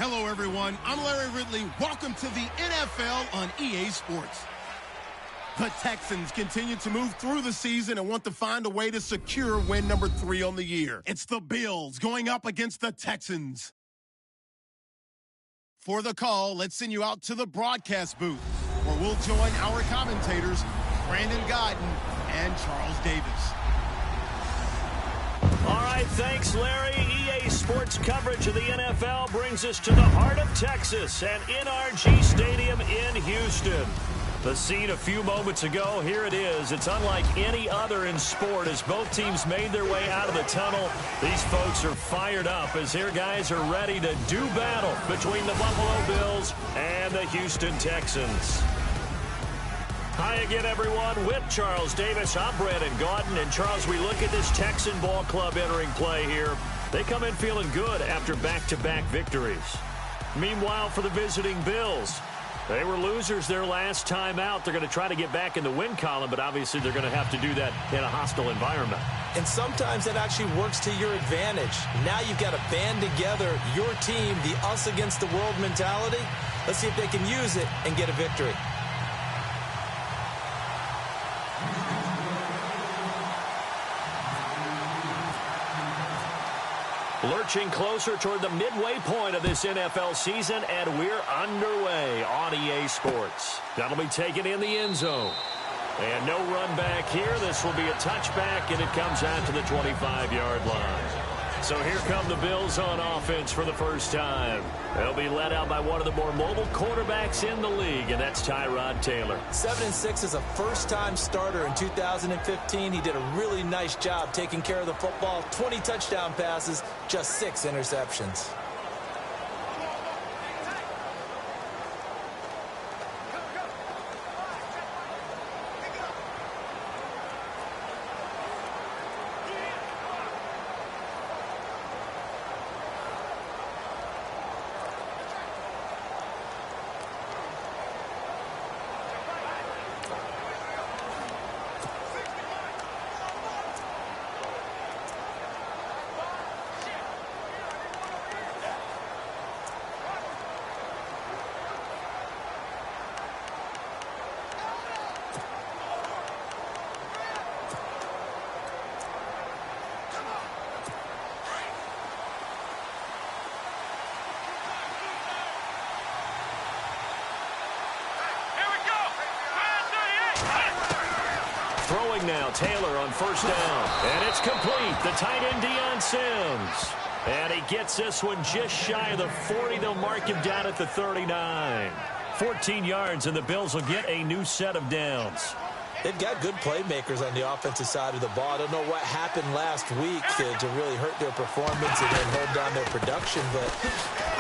Hello, everyone. I'm Larry Ridley. Welcome to the NFL on EA Sports. The Texans continue to move through the season and want to find a way to secure win number 3 on the year. It's the Bills going up against the Texans. For the call, let's send you out to the broadcast booth, where we'll join our commentators, Brandon Godden and Charles Davis. All right, thanks, Larry. EA Sports coverage of the NFL brings us to the heart of Texas and NRG Stadium in Houston. The scene a few moments ago, here it is. It's unlike any other in sport as both teams made their way out of the tunnel. These folks are fired up as their guys are ready to do battle between the Buffalo Bills and the Houston Texans. Hi again, everyone. With Charles Davis, I'm Brandon Godden. And Charles, we look at this Texan ball club entering play here. They come in feeling good after back-to-back victories. Meanwhile, for the visiting Bills, they were losers their last time out. They're going to try to get back in the win column, but obviously they're going to have to do that in a hostile environment. And sometimes that actually works to your advantage. Now you've got to band together your team, the us against the world mentality. Let's see if they can use it and get a victory. Lurching closer toward the midway point of this NFL season, and we're underway on EA Sports. That'll be taken in the end zone. And no run back here. This will be a touchback, and it comes out to the 25-yard line. So here come the Bills on offense for the first time. They'll be led out by one of the more mobile quarterbacks in the league, and that's Tyrod Taylor. 7-6 as a first-time starter in 2015. He did a really nice job taking care of the football. 20 touchdown passes, just 6 interceptions. Throwing now, Taylor on first down. And it's complete. The tight end, Deion Sims. And he gets this one just shy of the 40. They'll mark him down at the 39. 14 yards, and the Bills will get a new set of downs. They've got good playmakers on the offensive side of the ball. I don't know what happened last week to really hurt their performance and then hold down their production, but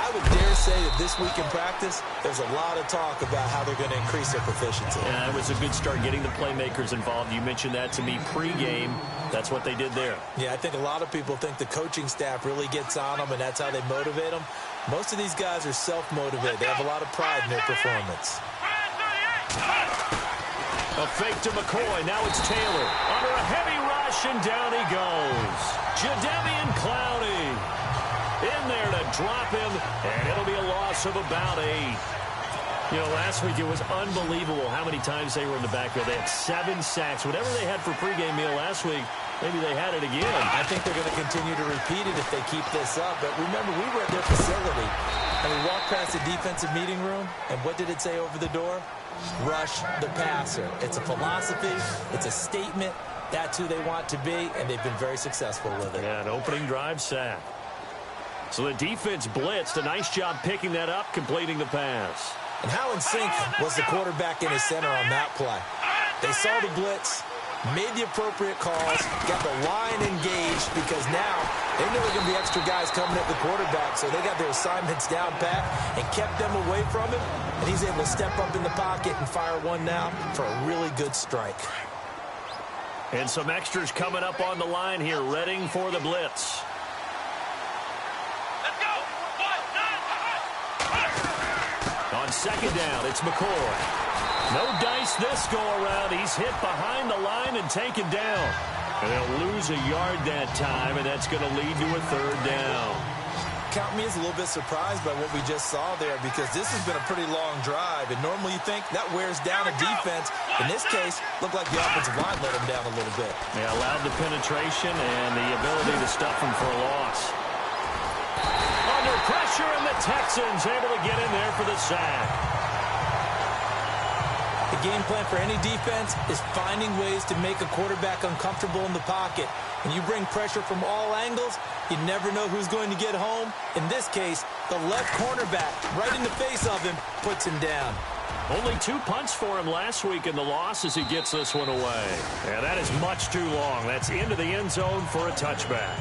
I would dare say that this week in practice, there's a lot of talk about how they're going to increase their proficiency. Yeah, it was a good start getting the playmakers involved. You mentioned that to me pregame. That's what they did there. Yeah, I think a lot of people think the coaching staff really gets on them, and that's how they motivate them. Most of these guys are self-motivated. They have a lot of pride in their performance. A fake to McCoy. Now it's Taylor. Under a heavy rush, and down he goes. Jadeveon Clowney in there to drop him, and it'll be a loss of about 8. You know, last week it was unbelievable how many times they were in the backfield. They had 7 sacks. Whatever they had for pregame meal last week, maybe they had it again. I think they're going to continue to repeat it if they keep this up. But remember, we were at their facility, and we walked past the defensive meeting room, and what did it say over the door? Rush the passer. It's a philosophy. It's a statement. That's who they want to be, and they've been very successful with it. Yeah, an opening drive sack. So the defense blitzed. A nice job picking that up, completing the pass. And how in sync was the quarterback in his center on that play? They saw the blitz, made the appropriate calls, got the line engaged because now they knew there were going to be extra guys coming at the quarterback, so they got their assignments down pat and kept them away from him, and he's able to step up in the pocket and fire one now for a really good strike. And some extras coming up on the line here, readying for the blitz. On second down, it's McCoy. No dice this go-around. He's hit behind the line and taken down. And they'll lose a yard that time, and that's going to lead to a third down. count me as a little bit surprised by what we just saw there, because this has been a pretty long drive, and normally you think that wears down a defense. In this case, looked like the offensive line let them down a little bit. Yeah, allowed the penetration and the ability to stuff them for a loss. Under pressure, and the Texans able to get in there for the sack. The game plan for any defense is finding ways to make a quarterback uncomfortable in the pocket. When you bring pressure from all angles, you never know who's going to get home. In this case, the left cornerback, right in the face of him, puts him down. Only 2 punts for him last week in the loss as he gets this one away. And that is much too long. That's into the end zone for a touchback.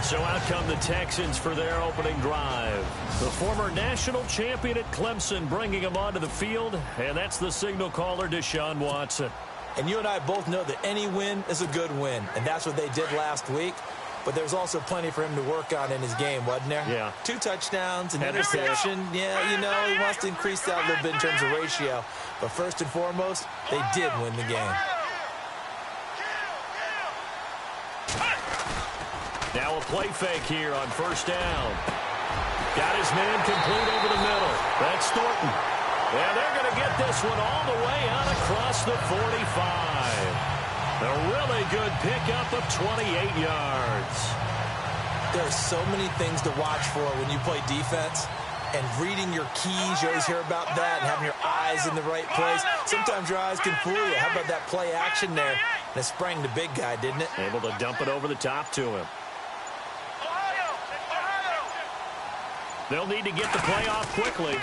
So out come the Texans for their opening drive. The former national champion at Clemson bringing him onto the field, and that's the signal caller, Deshaun Watson. And you and I both know that any win is a good win, and that's what they did last week. But there's also plenty for him to work on in his game, wasn't there? Yeah. 2 touchdowns, an interception. Yeah, you know, he wants to increase that a little bit in terms of ratio. But first and foremost, they did win the game. Now a play fake here on first down. Got his man complete over the middle. That's Thornton. And they're going to get this one all the way out across the 45. A really good pickup of 28 yards. There are so many things to watch for when you play defense. And reading your keys, you always hear about that, and having your eyes in the right place. Sometimes your eyes can fool you. How about that play action there? And it sprang the big guy, didn't it? Able to dump it over the top to him. They'll need to get the play off quickly.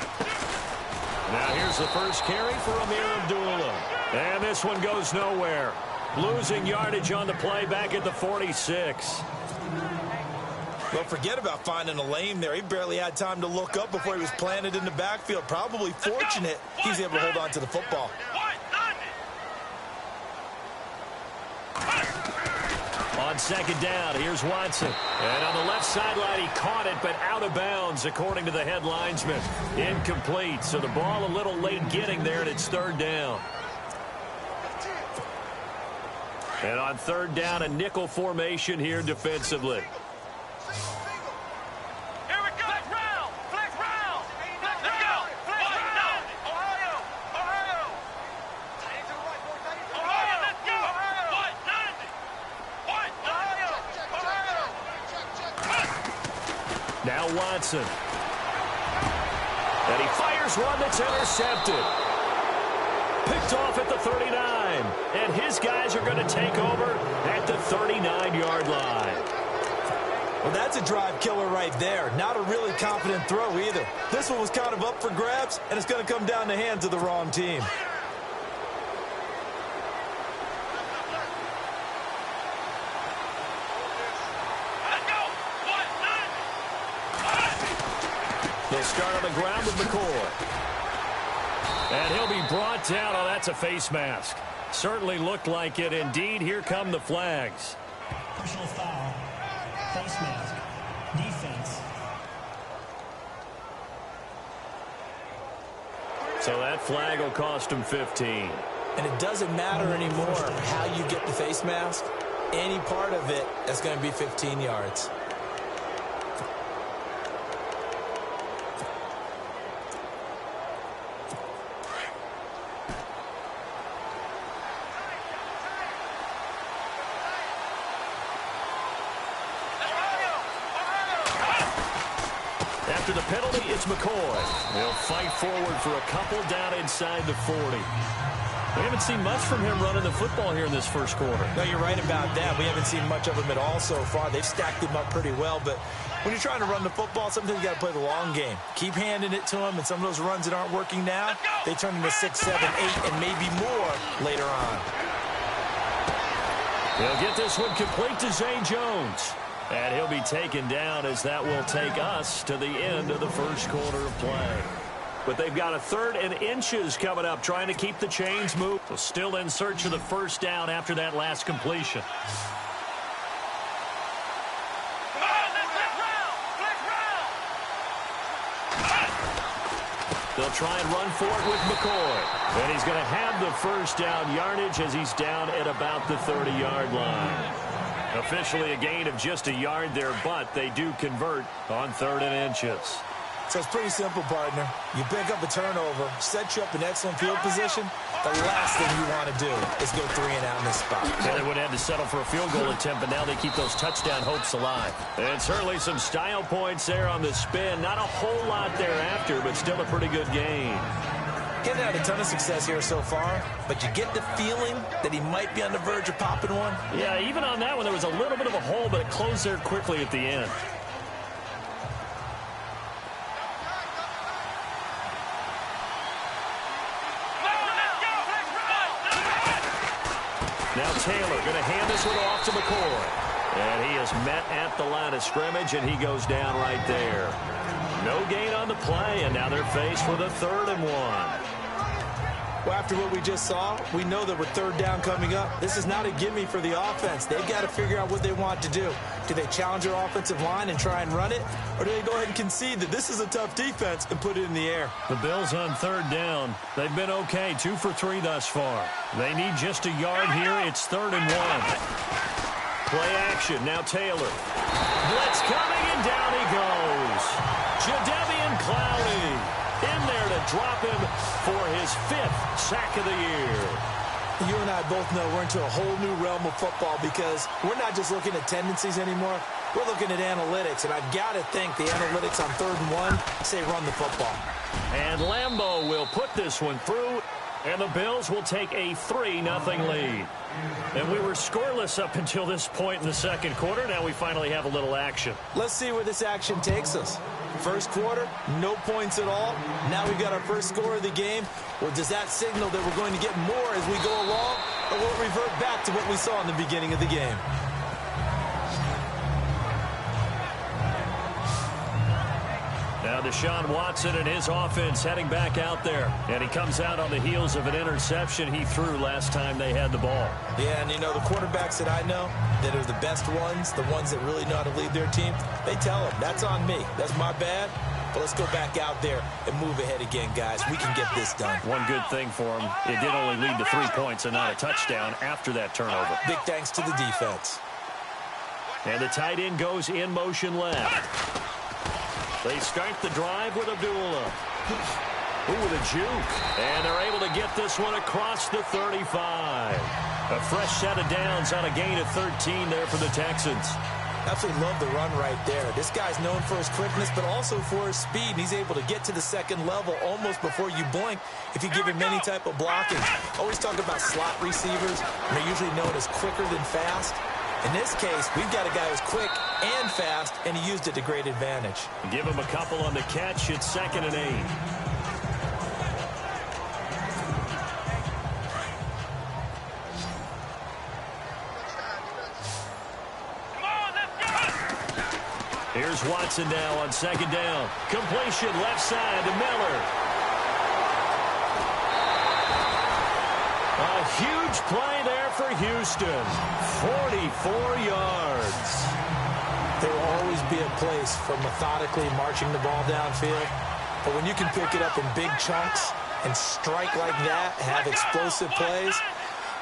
Now here's the first carry for Amir Abdullah. And this one goes nowhere. Losing yardage on the play back at the 46. Well, forget about finding a lane there. He barely had time to look up before he was planted in the backfield. Probably fortunate he's able to hold on to the football. On second down, here's Watson. And on the left sideline, he caught it, but out of bounds, according to the head linesman. Incomplete, so the ball a little late getting there, and it's third down. And on third down, a nickel formation here defensively. Now Watson. And he fires one that's intercepted. Picked off at the 39. And his guys are going to take over at the 39-yard line. Well, that's a drive killer right there. Not a really confident throw either. This one was kind of up for grabs, and it's going to come down the hands of the wrong team. They'll start on the ground with McCoy. And he'll be brought down. Oh, that's a face mask. Certainly looked like it. Indeed, here come the flags. Personal foul. Face mask. Defense. So that flag will cost him 15. And it doesn't matter anymore how you get the face mask. Any part of it, that's going to be 15 yards. After the penalty, it's McCoy. They'll fight forward for a couple down inside the 40. We haven't seen much from him running the football here in this first quarter. No, you're right about that. We haven't seen much of him at all so far. They've stacked him up pretty well, but when you're trying to run the football, sometimes you got to play the long game. Keep handing it to him, and some of those runs that aren't working now, they turn into 6, 7, 8, and maybe more later on. He'll get this one complete to Zay Jones. And he'll be taken down as that will take us to the end of the first quarter of play. But they've got a 3rd and inches coming up, trying to keep the chains moving. So still in search of the first down after that last completion. They'll try and run for it with McCoy. And he's going to have the first down yardage as he's down at about the 30-yard line. Officially a gain of just a yard there, but they do convert on 3rd and inches. So it's pretty simple, partner. You pick up a turnover, set you up in excellent field position. The last thing you want to do is go 3 and out in this spot. Yeah, they would have had to settle for a field goal attempt, but now they keep those touchdown hopes alive. And certainly some style points there on the spin. Not a whole lot thereafter, but still a pretty good game. Getting had a ton of success here so far, but you get the feeling that he might be on the verge of popping one. Yeah, even on that one, there was a little bit of a hole, but it closed there quickly at the end. Now Taylor going to hand this one off to McCoy. And he is met at the line of scrimmage, and he goes down right there. No gain on the play, and now they're faced with a 3rd and 1. Well, after what we just saw, we know that with 3rd down coming up, this is not a gimme for the offense. They've got to figure out what they want to do. Do they challenge their offensive line and try and run it? Or do they go ahead and concede that this is a tough defense and put it in the air? The Bills on 3rd down. They've been okay, 2 for 3 thus far. They need just a yard here. It's 3rd and 1. Play action. Now Taylor. Blitz coming, and down he goes. Jadeveon Clowney in there to drop him for his 5th sack of the year. You and I both know we're into a whole new realm of football because we're not just looking at tendencies anymore. We're looking at analytics, and I've got to think the analytics on 3rd and 1 say run the football. And Lambeau will put this one through, and the Bills will take a 3-0 lead. And we were scoreless up until this point in the 2nd quarter. Now we finally have a little action. Let's see where this action takes us. First quarter, no points at all. Now we've got our first score of the game. Well, does that signal that we're going to get more as we go along, or will it revert back to what we saw in the beginning of the game? Now Deshaun Watson and his offense heading back out there. And he comes out on the heels of an interception he threw last time they had the ball. Yeah, and you know, the quarterbacks that I know that are the best ones, the ones that really know how to lead their team, they tell them, that's on me. That's my bad. But let's go back out there and move ahead again, guys. We can get this done. One good thing for him, it did only lead to 3 points and not a touchdown after that turnover. Big thanks to the defense. And the tight end goes in motion left. They start the drive with Abdullah. Ooh, with a juke. And they're able to get this one across the 35. A fresh set of downs on a gain of 13 there for the Texans. Absolutely love the run right there. This guy's known for his quickness, but also for his speed. He's able to get to the 2nd level almost before you blink if you give him any type of blocking. Always talk about slot receivers, and they're usually known as quicker than fast. In this case, we've got a guy who's quick and fast, and he used it to great advantage. Give him a couple on the catch. It's 2nd and 8. Here's Watson now on 2nd down. Completion left side to Miller. A huge play there for Houston. 44 yards. There will always be a place for methodically marching the ball downfield. But when you can pick it up in big chunks and strike like that, have explosive plays,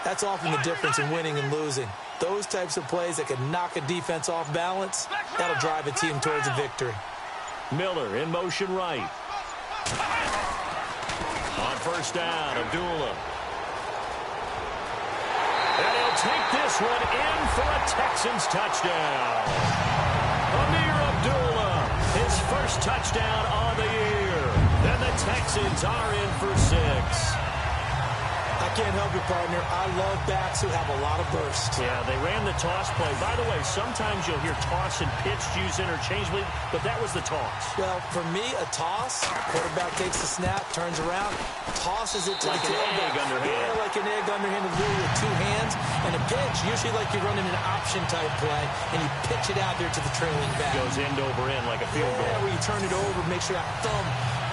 that's often the difference in winning and losing. Those types of plays that can knock a defense off balance, that'll drive a team towards a victory. Miller in motion right. On 1st down, Abdullah. And he'll take this one in for a Texans touchdown. Amir Abdullah, his first touchdown on the year. And the Texans are in for 6. I can't help you, partner. I love backs who have a lot of burst. Yeah, they ran the toss play. By the way, sometimes you'll hear toss and pitch used interchangeably, but that was the toss. Well, for me, a toss, quarterback takes the snap, turns around, tosses it to like the Like tailback. an egg underhand. Yeah, like an egg underhanded rule with 2 hands. And a pitch, usually like you're running an option-type play, and you pitch it out there to the trailing back. Goes end over end like a field goal. Yeah, where you turn it over, make sure that thumb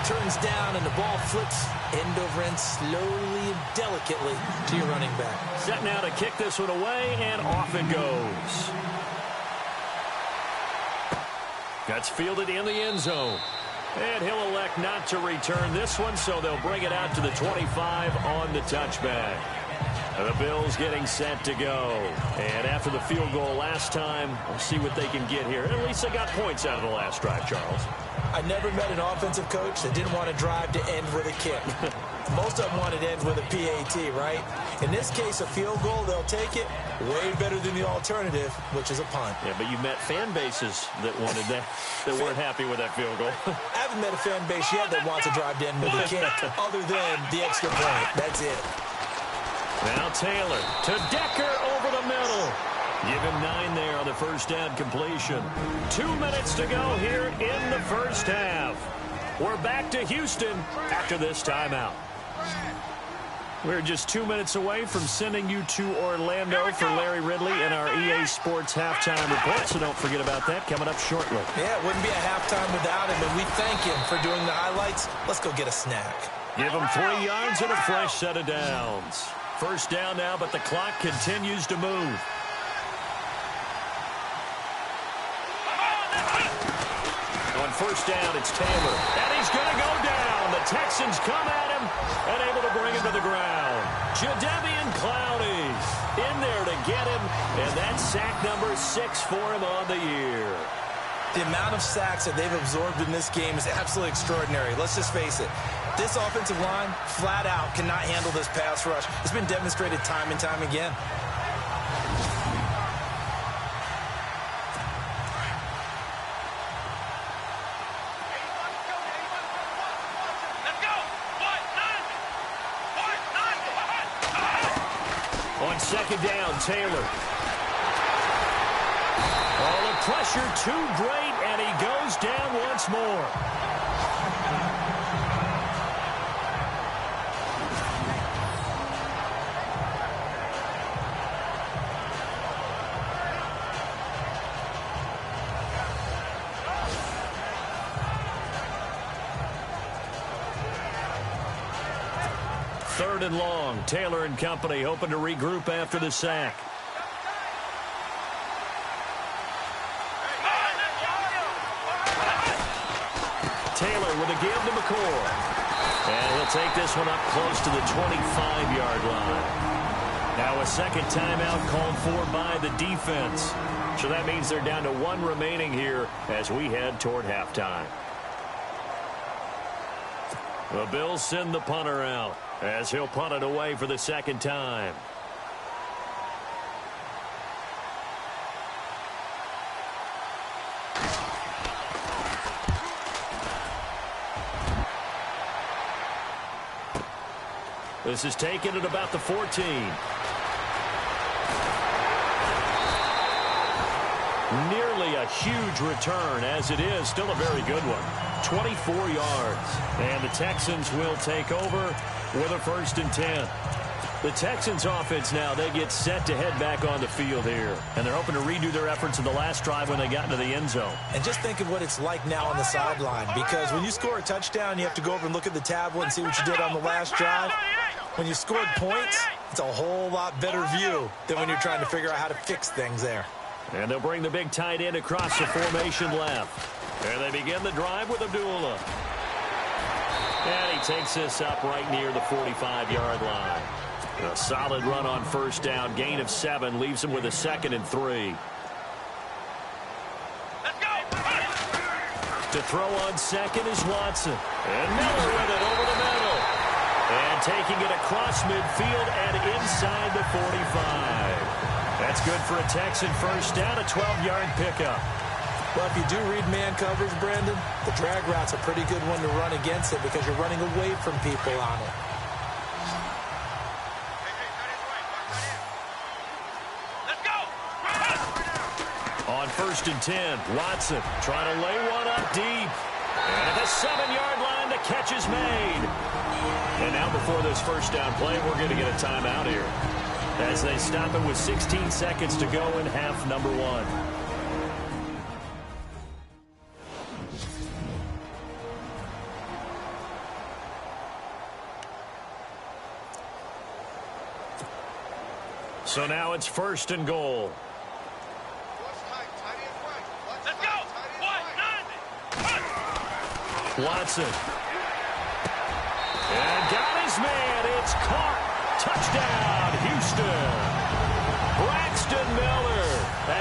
turns down and the ball flips end over end slowly and delicately to your running back. Set now to kick this one away, and off it goes. That's fielded in the end zone. And he'll elect not to return this one, so they'll bring it out to the 25 on the touchback. The Bills getting set to go. And after the field goal last time, we'll see what they can get here. At least they got points out of the last drive, Charles. I never met an offensive coach that didn't want to drive to end with a kick. Most of them wanted to end with a PAT, right? In this case, a field goal, they'll take it way better than the alternative, which is a punt. Yeah, but you met fan bases that wanted that, that weren't happy with that field goal. I haven't met a fan base yet that wants to drive to end with a kick, other than the extra point. That's it. Now Taylor to Decker over the middle. Give him 9 there on the first down completion. 2 minutes to go here in the first half. We're back to Houston after this timeout. We're just 2 minutes away from sending you to Orlando for Larry Ridley and our EA Sports halftime report, so don't forget about that coming up shortly. Yeah, it wouldn't be a halftime without him, and we thank him for doing the highlights. Let's go get a snack. Give him 3 yards and a fresh set of downs. First down now, but the clock continues to move. On first down, it's Taylor. And he's going to go down. The Texans come at him and able to bring him to the ground. Jadeveon Clowney in there to get him. And that's sack number 6 for him on the year. The amount of sacks that they've absorbed in this game is absolutely extraordinary. Let's just face it. This offensive line, flat out, cannot handle this pass rush. It's been demonstrated time and time again. On second down, Taylor. Oh, the pressure too great, and he goes down once more. Third and long. Taylor and company hoping to regroup after the sack. Taylor with a give to McCord. And he'll take this one up close to the 25-yard line. Now a second timeout called for by the defense. So that means they're down to 1 remaining here as we head toward halftime. The Bills send the punter out as he'll punt it away for the second time. This is taken at about the 14. Nearly a huge return, as it is still a very good one. 24 yards. And the Texans will take over with a 1st and 10. The Texans offense now, they get set to head back on the field here. And they're hoping to redo their efforts in the last drive when they got into the end zone. And just think of what it's like now on the sideline. Because when you score a touchdown, you have to go over and look at the tablet and see what you did on the last drive. When you scored points, it's a whole lot better view than when you're trying to figure out how to fix things there. And they'll bring the big tight end across the formation left. And they begin the drive with Abdullah. And he takes this up right near the 45-yard line. A solid run on first down. Gain of 7 leaves him with a 2nd and 3. Let's go! To throw on second is Watson. And Miller with it over the middle. And taking it across midfield and inside the 45. That's good for a Texan first down, a 12-yard pickup. Well, if you do read man coverage, Brandon, the drag route's a pretty good one to run against it because you're running away from people on it. Let's go! On 1st and 10, Watson trying to lay one up deep. And at the 7-yard line, the catch is made. And now before this first down play, we're going to get a timeout here, as they stop it with 16 seconds to go in half number 1. So now it's 1st and goal. Let's go! Watson. And got his man. It's caught. Touchdown, Houston. Braxton Miller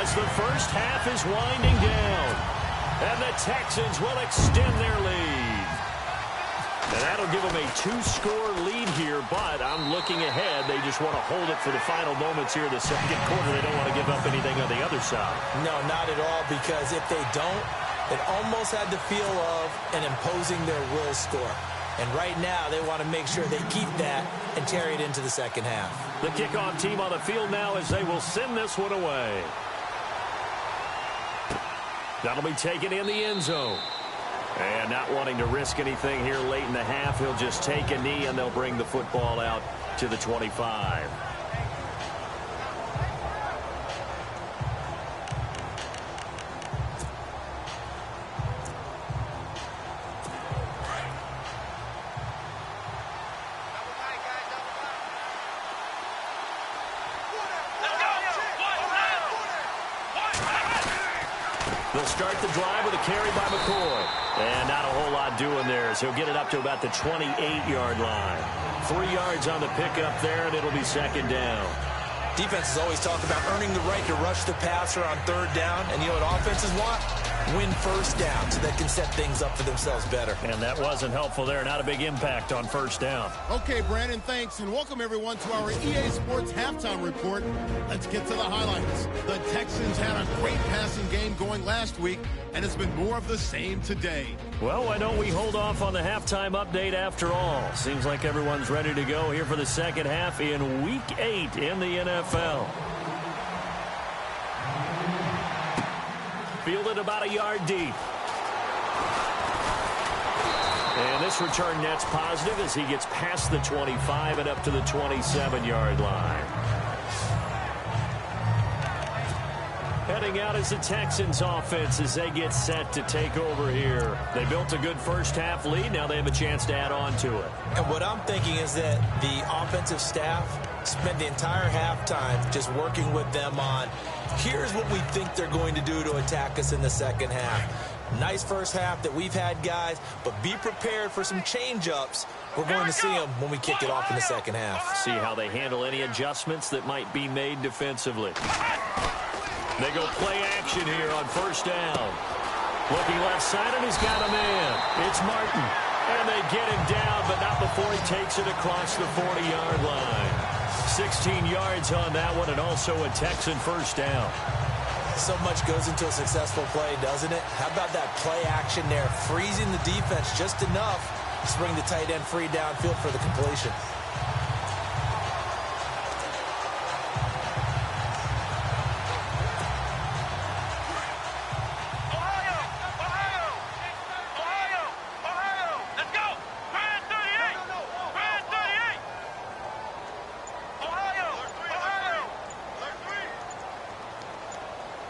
as the first half is winding down. And the Texans will extend their lead. And that'll give them a 2-score lead here, but I'm looking ahead. They just want to hold it for the final moments here in the second quarter. They don't want to give up anything on the other side. No, not at all, because if they don't, it almost had the feel of an imposing their will score. And right now, they want to make sure they keep that and carry it into the second half. The kickoff team on the field now as they will send this one away. That'll be taken in the end zone. And not wanting to risk anything here late in the half, he'll just take a knee and they'll bring the football out to the 25. They'll start the drive with a carry by McCoy. And not a whole lot doing there as he'll get it up to about the 28-yard line. 3 yards on the pickup there, and it'll be second down. Defenses always talk about earning the right to rush the passer on third down. And you know what offenses want? Win first down so they can set things up for themselves better. And that wasn't helpful there. Not a big impact on first down. Okay, Brandon, thanks, and welcome everyone to our EA Sports Halftime Report. Let's get to the highlights. The Texans had a great passing game going last week, and it's been more of the same today. Well, why don't we hold off on the halftime update after all? Seems like everyone's ready to go here for the second half in Week 8 in the NFL. Fielded about a yard deep. And this return net's positive as he gets past the 25 and up to the 27-yard line. Heading out is the Texans offense as they get set to take over here. They built a good first half lead. Now they have a chance to add on to it. And what I'm thinking is that the offensive staff spent the entire halftime just working with them on, here's what we think they're going to do to attack us in the second half. Nice first half that we've had, guys, but be prepared for some change-ups. We're going to see them when we kick it off in the second half. See how they handle any adjustments that might be made defensively. They go play action here on first down. Looking left side, and he's got a man. It's Martin. And they get him down, but not before he takes it across the 40-yard line. 16 yards on that one, and also a Texan first down. So much goes into a successful play, doesn't it? How about that play action there, freezing the defense just enough to bring the tight end free downfield for the completion.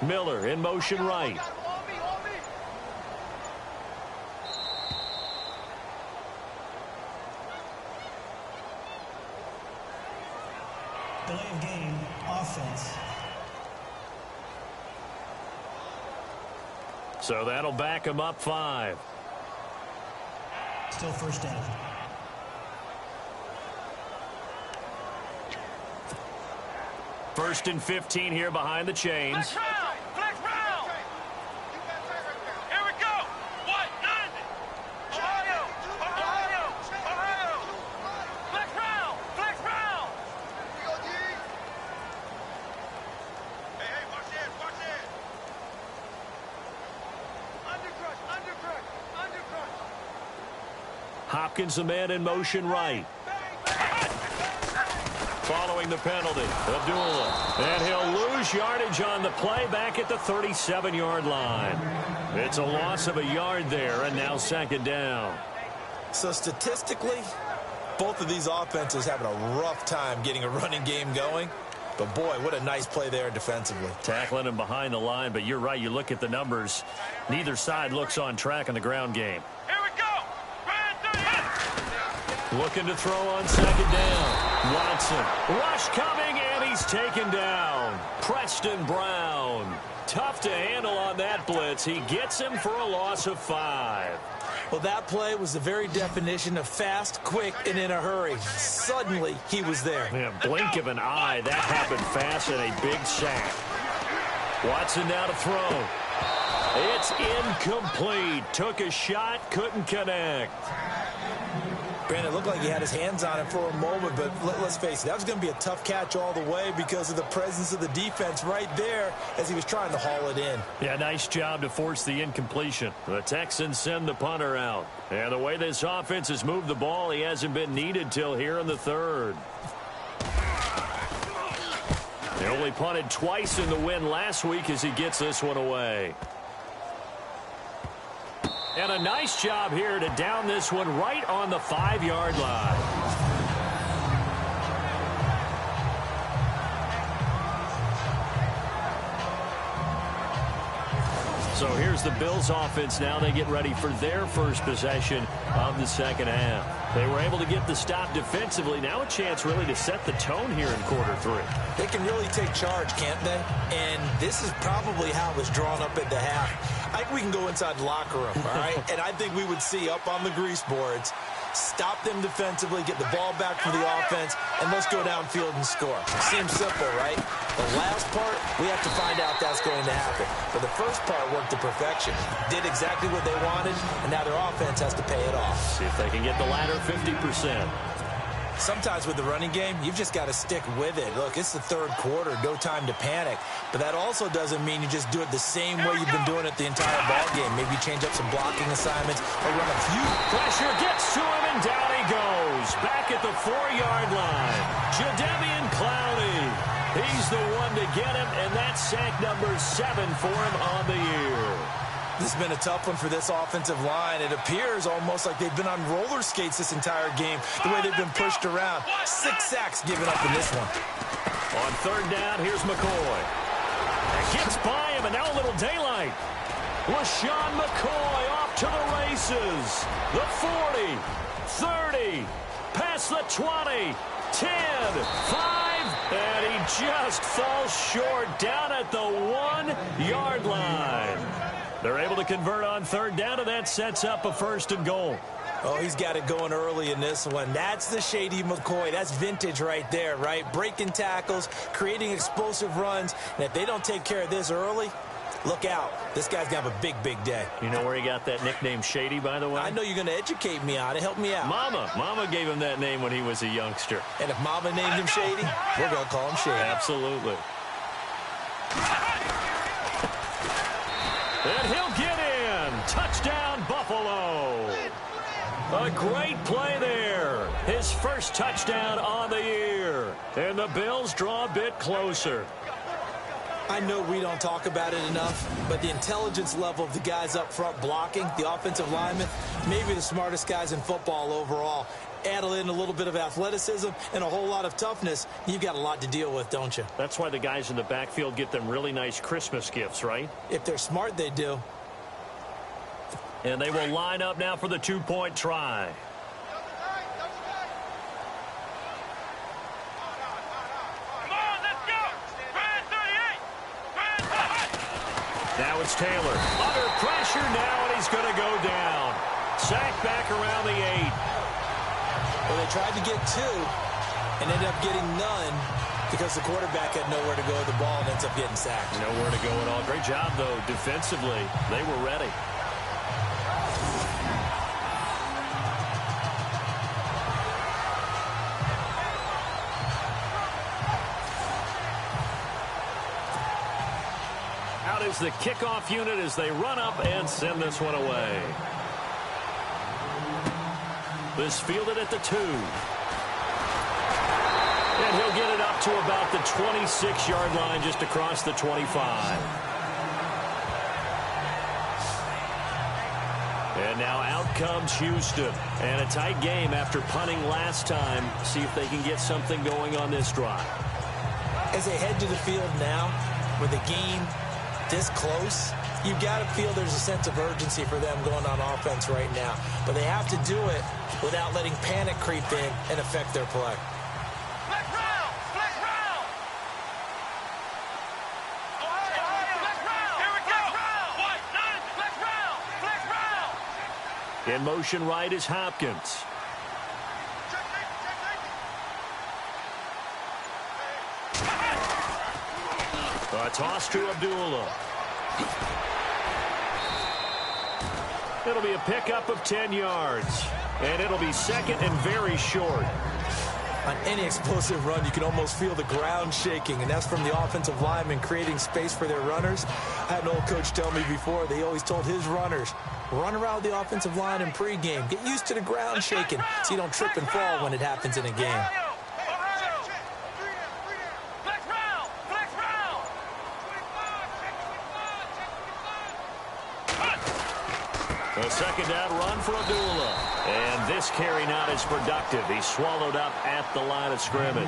Miller in motion right. Delay of game, offense. So that'll back him up 5. Still first down. First and 15 here behind the chains. Flex round. Here we go. What? None. Ohio. Ohio. Ohio. Flex round. Flex round. Hey, watch this. Watch this. Undercrush. Undercrush. Undercrush. Hopkins, the man in motion right. Following the penalty, Abdullah. And he'll lose yardage on the play back at the 37-yard line. It's a loss of a yard there, and now second down. So statistically, both of these offenses having a rough time getting a running game going. But boy, what a nice play there defensively. Tackling him behind the line, but you're right, you look at the numbers. Neither side looks on track in the ground game. Here we go. Looking to throw on second down. Watson. Rush coming, and he's taken down. Preston Brown. Tough to handle on that blitz. He gets him for a loss of 5. Well, that play was the very definition of fast, quick, and in a hurry. Suddenly, he was there. Yeah, blink of an eye. That happened fast and a big sack. Watson now to throw. It's incomplete. Took a shot, couldn't connect. Brandon, it looked like he had his hands on it for a moment, but let's face it, that was going to be a tough catch all the way because of the presence of the defense right there as he was trying to haul it in. Yeah, nice job to force the incompletion. The Texans send the punter out. And the way this offense has moved the ball, he hasn't been needed till here in the third. He only punted twice in the win last week as he gets this one away. And a nice job here to down this one right on the 5-yard line. So here's the Bills offense now. They get ready for their first possession of the second half. They were able to get the stop defensively. Now a chance really to set the tone here in quarter 3. They can really take charge, can't they? And this is probably how it was drawn up at the half. I think we can go inside the locker room, all right? And I think we would see up on the grease boards, stop them defensively, get the ball back for the offense, and let's go downfield and score. Seems simple, right? The last part, we have to find out that's going to happen. But the first part worked to perfection. Did exactly what they wanted, and now their offense has to pay it off. See if they can get the latter 50%. Sometimes with the running game, you've just got to stick with it. Look, it's the third quarter, no time to panic. But that also doesn't mean you just do it the same way you've been doing it the entire ball game. Maybe change up some blocking assignments or run a few. Pressure gets to him, and down he goes. Back at the 4-yard line. Jadeveon Clowney. He's the one to get him, and that's sack number 7 for him on the year. This has been a tough one for this offensive line. It appears almost like they've been on roller skates this entire game, the way they've been pushed around. 6 sacks given up in this one. On third down, here's McCoy. That gets by him, and now a little daylight. LaShawn McCoy off to the races. The 40, 30, past the 20, 10, 5, and he just falls short down at the 1-yard line. They're able to convert on third down, and that sets up a 1st and goal. Oh, he's got it going early in this one. That's the Shady McCoy. That's vintage right there, right? Breaking tackles, creating explosive runs. And if they don't take care of this early, look out. This guy's going to have a big, big day. You know where he got that nickname Shady, by the way? I know you're going to educate me on it. Help me out. Mama gave him that name when he was a youngster. And if Mama named him Shady, we're going to call him Shady. Absolutely. And he'll get in. Touchdown, Buffalo. A great play there. His first touchdown on the year. And the Bills draw a bit closer. I know we don't talk about it enough, but the intelligence level of the guys up front blocking, the offensive linemen, maybe the smartest guys in football overall. Add in a little bit of athleticism and a whole lot of toughness, you've got a lot to deal with, don't you? That's why the guys in the backfield get them really nice Christmas gifts, right? If they're smart, they do. And they will line up now for the 2-point try. Now it's Taylor. Under pressure now, and he's going to go down. Sacked back around the 8. Well, they tried to get 2 and ended up getting none because the quarterback had nowhere to go with the ball and ends up getting sacked. Nowhere to go at all. Great job, though, defensively. They were ready. Out is the kickoff unit as they run up and send this one away. This fielded at the 2. And he'll get it up to about the 26-yard line, just across the 25. And now out comes Houston. And a tight game after punting last time. See if they can get something going on this drive. As they head to the field now, with the game this close, you've got to feel there's a sense of urgency for them going on offense right now. But they have to do it without letting panic creep in and affect their play. Flex round! Flex round! Flex round! Here we go! White, 9, flex round! Flex round! In motion right is Hopkins. A toss to Abdullah. It'll be a pickup of 10 yards. And it'll be second and very short. On any explosive run, you can almost feel the ground shaking, and that's from the offensive linemen creating space for their runners. I had an old coach tell me before, they always told his runners, run around the offensive line in pregame. Get used to the ground shaking so you don't trip and fall when it happens in a game. A second down run for Abdullah. And this carry not as productive. He's swallowed up at the line of scrimmage.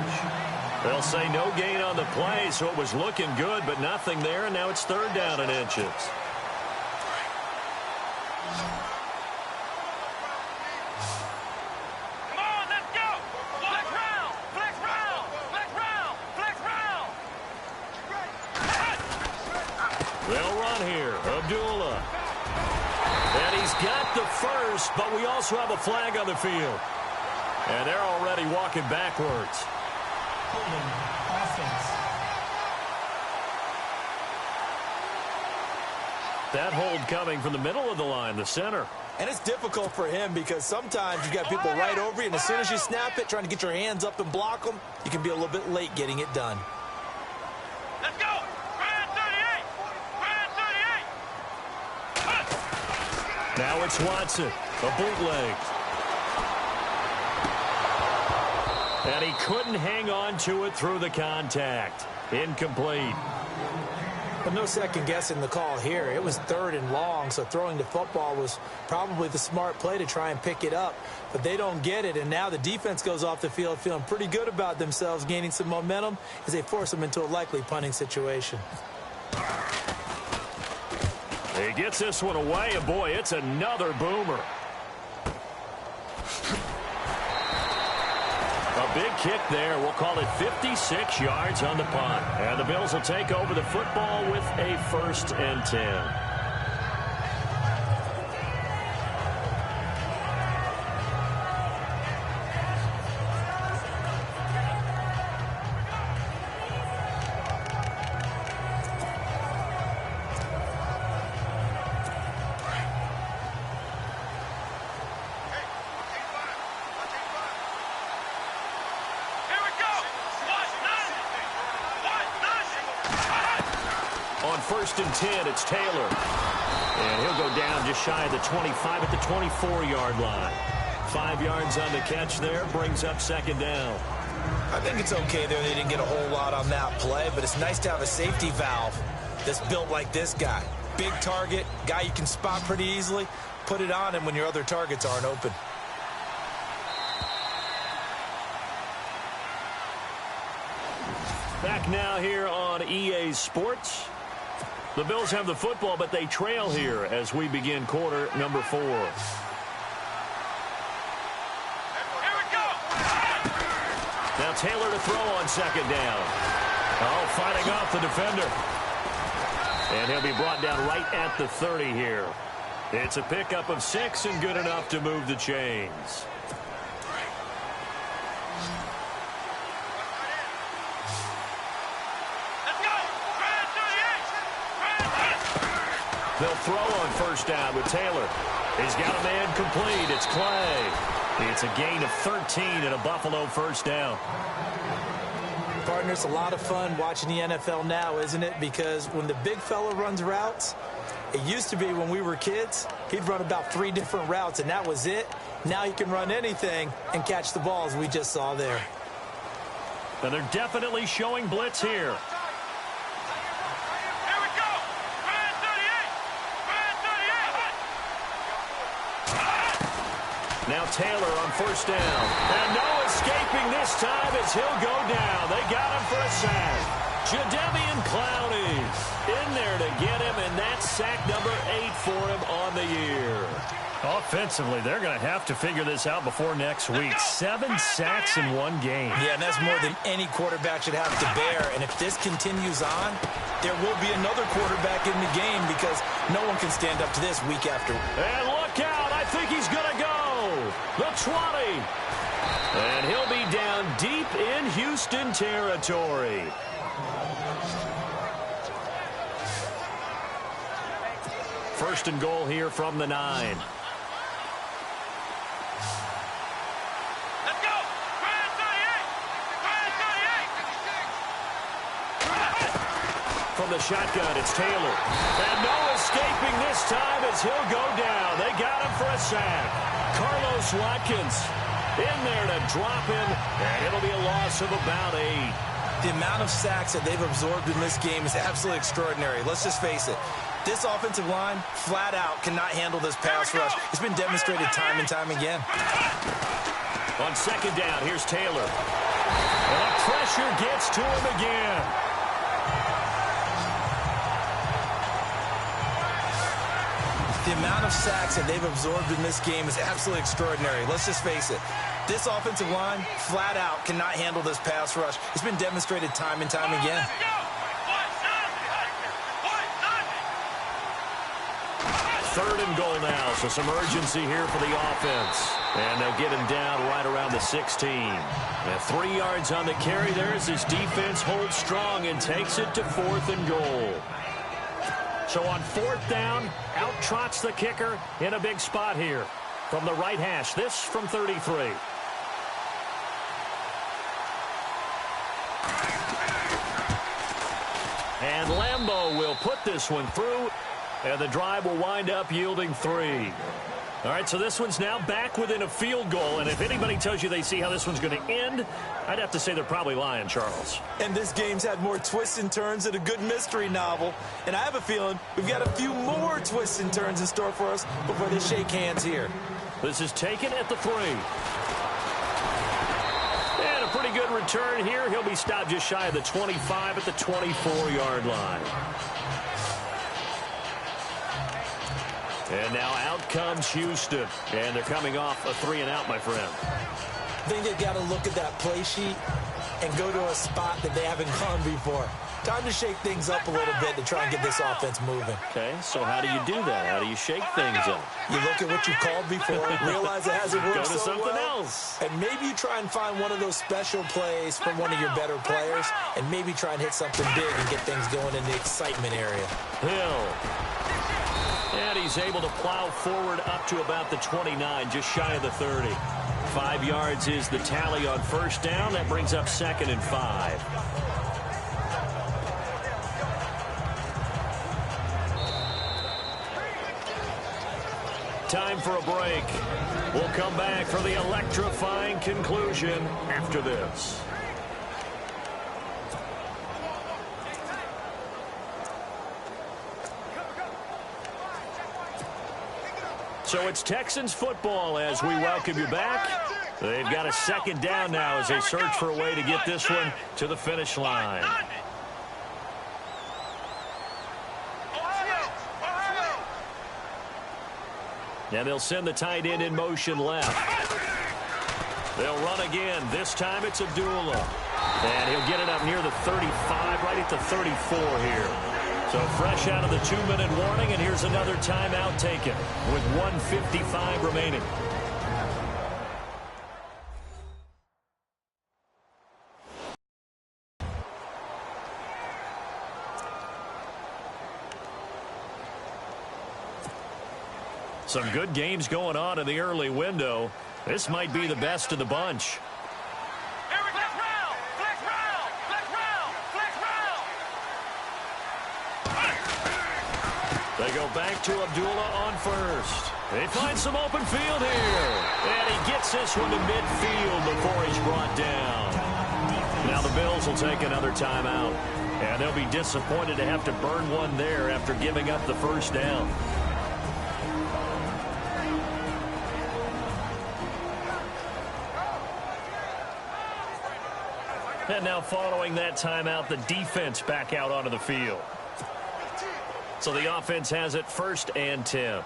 They'll say no gain on the play, so it was looking good, but nothing there, and now it's third down and inches. Come on, let's go! Flex round! Flex round! Flex round! Flex round! They'll run here. Abdullah. And he's got the first, but we also have a flag on the field. And they're already walking backwards. Holding offense. That hold coming from the middle of the line, the center. And it's difficult for him because sometimes you got people right over you, and as soon as you snap it, trying to get your hands up and block them, you can be a little bit late getting it done. Let's go! Brand 38! Brand 38! Now it's Watson, a bootleg. And he couldn't hang on to it through the contact. Incomplete. But no second guessing the call here. It was third and long, so throwing the football was probably the smart play to try and pick it up. But they don't get it, and now the defense goes off the field feeling pretty good about themselves, gaining some momentum as they force them into a likely punting situation. He gets this one away, and boy, it's another boomer. A big kick there. We'll call it 56 yards on the punt. And the Bills will take over the football with a 1st and 10. On 1st and 10, it's Taylor. And he'll go down just shy of the 25 at the 24-yard line. 5 yards on the catch there, brings up 2nd down. I think it's okay there. They didn't get a whole lot on that play, but it's nice to have a safety valve that's built like this guy. Big target, guy you can spot pretty easily. Put it on him when your other targets aren't open. Back now here on EA Sports. The Bills have the football, but they trail here as we begin quarter number 4. Here we go! Now Taylor to throw on 2nd down. Oh, fighting off the defender. And he'll be brought down right at the 30 here. It's a pickup of 6 and good enough to move the chains. They'll throw on 1st down with Taylor. He's got a man complete. It's Clay. It's a gain of 13 and a Buffalo 1st down. Partner, it's a lot of fun watching the NFL now, isn't it? Because when the big fella runs routes, it used to be when we were kids, he'd run about 3 different routes, and that was it. Now he can run anything and catch the balls we just saw there. And they're definitely showing blitz here. Now Taylor on 1st down. And no escaping this time as he'll go down. They got him for a sack. Jadeveon Clowney in there to get him, and that's sack number 8 for him on the year. Offensively, they're going to have to figure this out before next week. 7 sacks in 1 game. Yeah, and that's more than any quarterback should have to bear. And if this continues on, there will be another quarterback in the game because no one can stand up to this week after. And look out. I think he's going to go. The 20. And he'll be down deep in Houston territory. First and goal here from the 9. Let's go. Grand 38. From the shotgun, it's Taylor. And no escaping this time as he'll go down. They got him for a sack. Carlos Watkins in there to drop him, and it'll be a loss of about 8. The amount of sacks that they've absorbed in this game is absolutely extraordinary. Let's just face it. This offensive line, flat out, cannot handle this pass rush. It's been demonstrated time and time again. On second down, here's Taylor. And the pressure gets to him again. The amount of sacks that they've absorbed in this game is absolutely extraordinary. Let's just face it. This offensive line, flat out, cannot handle this pass rush. It's been demonstrated time and time again. Third and goal now, so some urgency here for the offense. And they'll get him down right around the 16. And 3 yards on the carry there as his defense holds strong and takes it to 4th and goal. So on 4th down, out trots the kicker in a big spot here. From the right hash, this from 33. And Lambeau will put this one through, and the drive will wind up yielding 3. All right, so this one's now back within a field goal, and if anybody tells you they see how this one's going to end, I'd have to say they're probably lying, Charles. And this game's had more twists and turns than a good mystery novel. And I have a feeling we've got a few more twists and turns in store for us before they shake hands here. This is taken at the 3. And a pretty good return here. He'll be stopped just shy of the 25 at the 24-yard line. And now out comes Houston. And they're coming off a 3-and-out, my friend. I think they've got to look at that play sheet and go to a spot that they haven't gone before. Time to shake things up a little bit to try and get this offense moving. Okay, so how do you do that? How do you shake things up? You look at what you called before, realize it hasn't worked Go to so something well, else. and maybe you try and find one of those special plays from one of your better players, and maybe try and hit something big and get things going in the excitement area. Hill. And he's able to plow forward up to about the 29, just shy of the 30. 5 yards is the tally on first down. That brings up 2nd and 5. Time for a break. We'll come back for the electrifying conclusion after this. So it's Texans football as we welcome you back. They've got a 2nd down now as they search for a way to get this one to the finish line. And they'll send the tight end in motion left. They'll run again. This time it's Abdullah. And he'll get it up near the 35, right at the 34 here. So fresh out of the 2-minute warning, and here's another timeout taken with 1:55 remaining. Some good games going on in the early window. This might be the best of the bunch. They go back to Abdullah on first. They find some open field here. And he gets this one to midfield before he's brought down. Now the Bills will take another timeout. And they'll be disappointed to have to burn one there after giving up the first down. And now following that timeout, the defense back out onto the field. So the offense has it 1st and 10.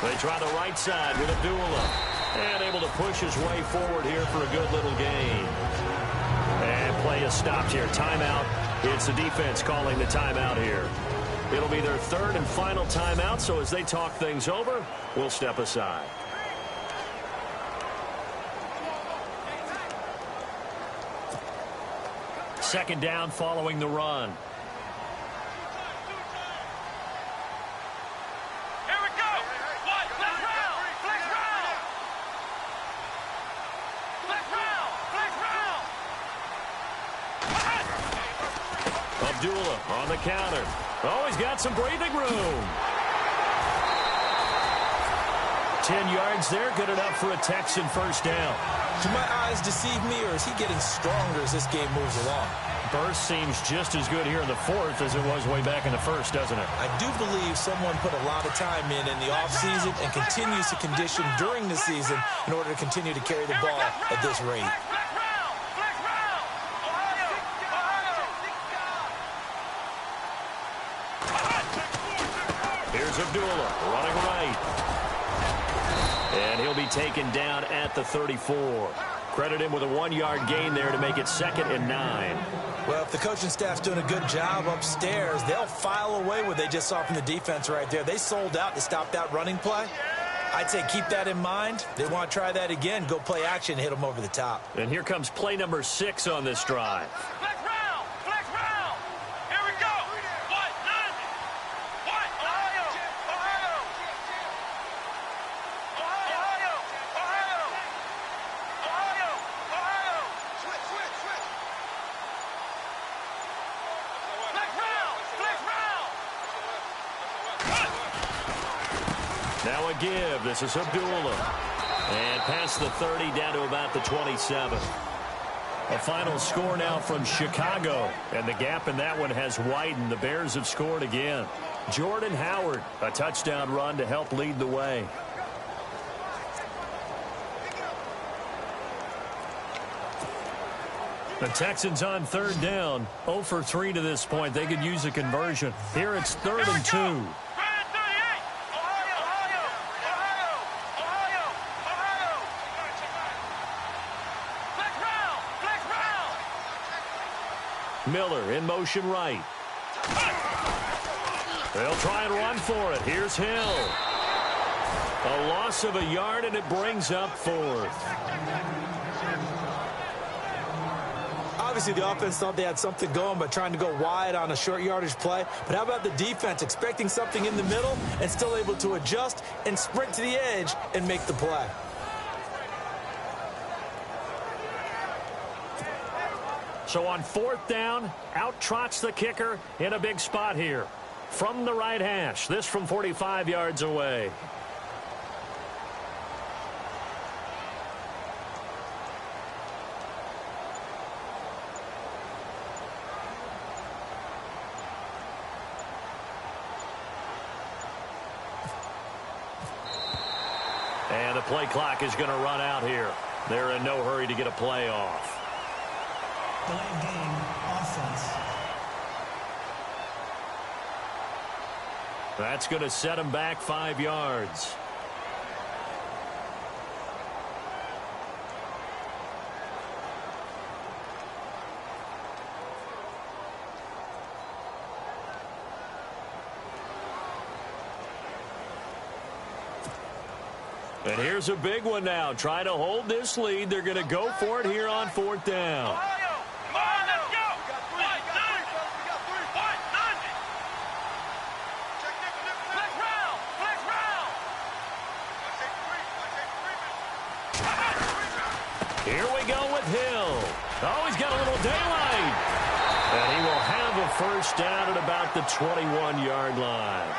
They try the right side with Abdullah. And able to push his way forward here for a good little gain. And play is stopped here. Timeout. It's the defense calling the timeout here. It'll be their third and final timeout, so as they talk things over, we'll step aside. Second down following the run. Here we go. What? Flex round. Flex round. Flex round. Flex round. Abdullah on the counter. Oh, he's got some breathing room. 10 yards there, good enough for a Texan first down. Do my eyes deceive me, or is he getting stronger as this game moves along? Burst seems just as good here in the fourth as it was way back in the first, doesn't it? I do believe someone put a lot of time in the offseason and continues to condition during the season in order to continue to carry the ball at this rate. Flex round. Flex round. Ohio. Here's Abdullah running right. And he'll be taken down at the 34. Credit him with a 1-yard gain there to make it 2nd and 9. Well, if the coaching staff's doing a good job upstairs, they'll file away what they just saw from the defense right there. They sold out to stop that running play. I'd say keep that in mind. They want to try that again. Go play action, hit them over the top. And here comes play number 6 on this drive. Flex round. Flex round. Here we go. What? None. What? Ohio. Ohio. Ohio. Ohio. Ohio. Ohio. Switch. Flex round. Flex round. Now a give. This is Abdullah. And past the 30 down to about the 27. A final score now from Chicago. And the gap in that one has widened. The Bears have scored again. Jordan Howard, a touchdown run to help lead the way. The Texans on third down. 0 for 3 to this point. They could use a conversion. Here it's 3rd and 2. Miller in motion right. They'll try and run for it. Here's Hill. A loss of a yard, and it brings up 4th. Obviously, the offense thought they had something going by trying to go wide on a short yardage play. But how about the defense expecting something in the middle and still able to adjust and sprint to the edge and make the play? So on 4th down, out trots the kicker in a big spot here. From the right hash, this from 45 yards away. And the play clock is going to run out here. They're in no hurry to get a play off. Delayed game, offense. That's going to set him back 5 yards. And here's a big one now. Try to hold this lead. They're going to go for it here on 4th down. Here we go with Hill. Oh, he's got a little daylight. And he will have a first down at about the 21-yard line.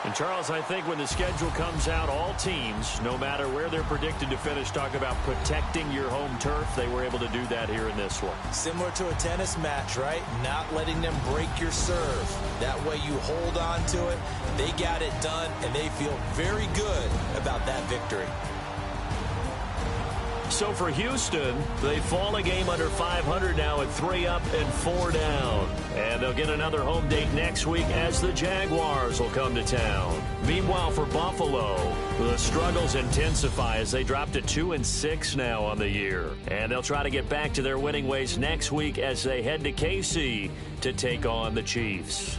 And, Charles, I think when the schedule comes out, all teams, no matter where they're predicted to finish, talk about protecting your home turf. They were able to do that here in this one. Similar to a tennis match, right? Not letting them break your serve. That way you hold on to it. They got it done, and they feel very good about that victory. So for Houston, they fall a game under 500 now at 3 up and 4 down. And they'll get another home date next week as the Jaguars will come to town. Meanwhile, for Buffalo, the struggles intensify as they drop to 2-6 now on the year. And they'll try to get back to their winning ways next week as they head to KC to take on the Chiefs.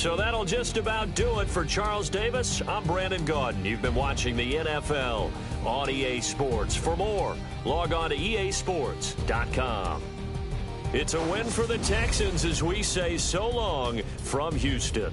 So that'll just about do it for Charles Davis. I'm Brandon Gaudin. You've been watching the NFL on EA Sports. For more, log on to easports.com. It's a win for the Texans as we say so long from Houston.